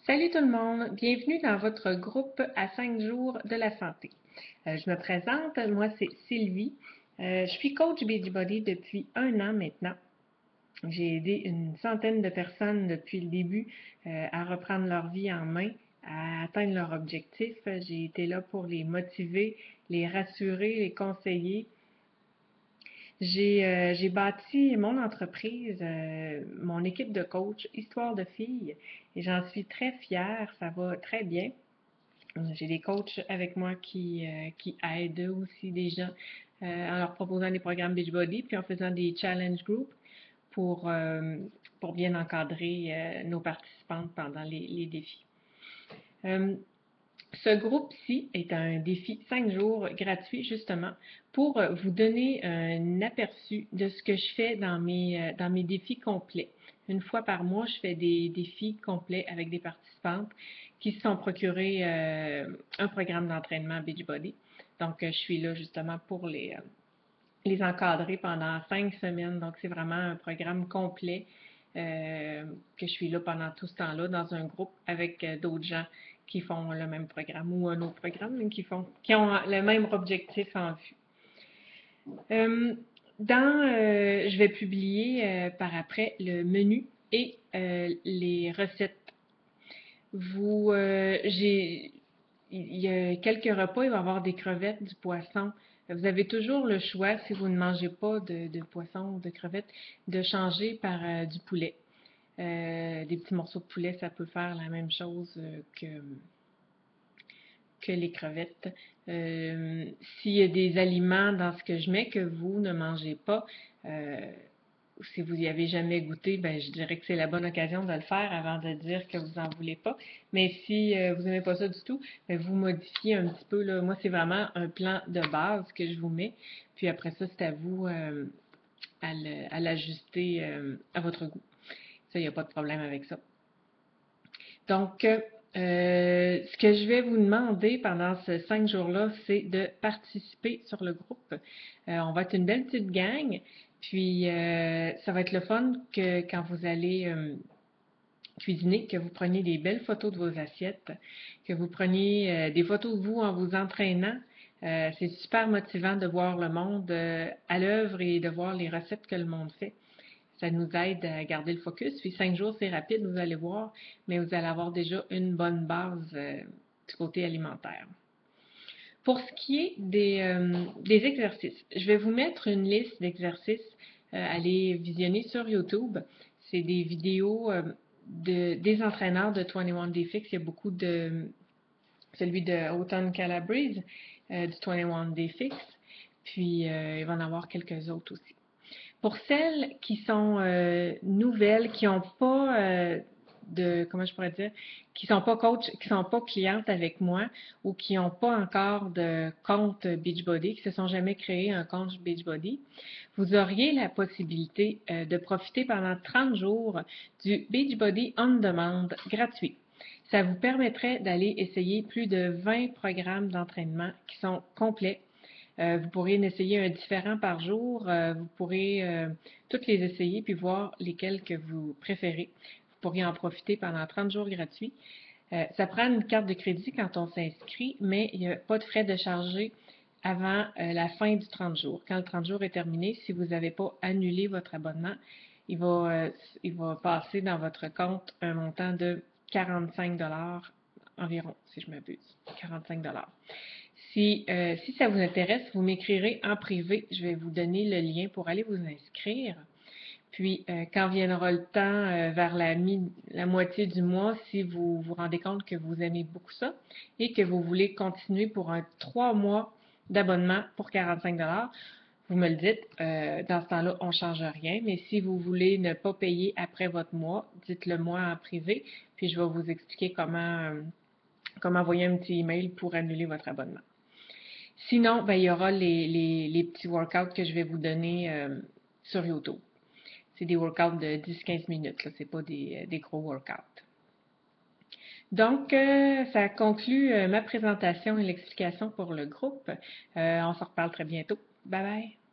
Salut tout le monde, bienvenue dans votre groupe à 5 jours de la santé. Je me présente, moi c'est Sylvie. Je suis coach Beachbody depuis 1 an maintenant. J'ai aidé une centaine de personnes depuis le début à reprendre leur vie en main, à atteindre leur objectif. J'ai été là pour les motiver, les rassurer, les conseiller. J'ai bâti mon entreprise, mon équipe de coach, Histoire de filles, et j'en suis très fière, ça va très bien. J'ai des coachs avec moi qui aident aussi des gens en leur proposant des programmes Beachbody, puis en faisant des challenge groups pour, euh, pour bien encadrer nos participantes pendant les défis. Euh, Ce groupe-ci est un défi 5 jours gratuit justement pour vous donner un aperçu de ce que je fais dans mes défis complets. Une fois par mois, je fais des défis complets avec des participantes qui se sont procurés un programme d'entraînement Beachbody. Donc, je suis là justement pour les encadrer pendant 5 semaines. Donc, c'est vraiment un programme complet que je suis là pendant tout ce temps-là dans un groupe avec d'autres gens qui font le même programme ou un autre programme, mais qui ont le même objectif en vue. Je vais publier par après le menu et les recettes. Il y a quelques repas, il va y avoir des crevettes, du poisson. Vous avez toujours le choix, si vous ne mangez pas de poisson ou de crevettes, de changer par du poulet. Des petits morceaux de poulet, ça peut faire la même chose que les crevettes. S'il y a des aliments dans ce que je mets que vous ne mangez pas, si vous n'y avez jamais goûté, ben, je dirais que c'est la bonne occasion de le faire avant de dire que vous n'en voulez pas. Mais si vous n'aimez pas ça du tout, ben, vous modifiez un petit peu. Là. Moi, c'est vraiment un plan de base que je vous mets. Puis après ça, c'est à vous à l'ajuster à votre goût. Ça, il n'y a pas de problème avec ça. Donc, ce que je vais vous demander pendant ces 5 jours-là, c'est de participer sur le groupe. On va être une belle petite gang, puis ça va être le fun que quand vous allez cuisiner, que vous preniez des belles photos de vos assiettes, que vous preniez des photos de vous en vous entraînant. C'est super motivant de voir le monde à l'œuvre et de voir les recettes que le monde fait. Ça nous aide à garder le focus. Puis 5 jours, c'est rapide, vous allez voir, mais vous allez avoir déjà une bonne base du côté alimentaire. Pour ce qui est des exercices, je vais vous mettre une liste d'exercices à aller visionner sur YouTube. C'est des vidéos des entraîneurs de 21 Day Fix. Il y a beaucoup de celui de Autumn Calabrese du 21 Day Fix. Puis il va en avoir quelques autres aussi. Pour celles qui sont nouvelles, qui n'ont pas comment je pourrais dire, qui sont pas coach, qui sont pas clientes avec moi ou qui n'ont pas encore de compte Beachbody, qui ne se sont jamais créé un compte Beachbody, vous auriez la possibilité de profiter pendant 30 jours du Beachbody On Demand gratuit. Ça vous permettrait d'aller essayer plus de 20 programmes d'entraînement qui sont complets. Vous pourriez en essayer un différent par jour. Vous pourrez toutes les essayer puis voir lesquels que vous préférez. Vous pourriez en profiter pendant 30 jours gratuits. Ça prend une carte de crédit quand on s'inscrit, mais il n'y a pas de frais de charger avant la fin du 30 jours. Quand le 30 jours est terminé, si vous n'avez pas annulé votre abonnement, il va passer dans votre compte un montant de 45 environ, si je m'abuse. 45 si ça vous intéresse, vous m'écrirez en privé. Je vais vous donner le lien pour aller vous inscrire. Puis, quand viendra le temps, vers la moitié du mois, si vous vous rendez compte que vous aimez beaucoup ça et que vous voulez continuer pour 3 mois d'abonnement pour 45 vous me le dites. Dans ce temps-là, on ne change rien. Mais si vous voulez ne pas payer après votre mois, dites-le moi en privé. Puis, je vais vous expliquer comment envoyer un petit email pour annuler votre abonnement. Sinon, ben, il y aura les petits workouts que je vais vous donner sur YouTube. C'est des workouts de 10-15 minutes, ce n'est pas des gros workouts. Donc, ça conclut ma présentation et l'explication pour le groupe. On se reparle très bientôt. Bye bye!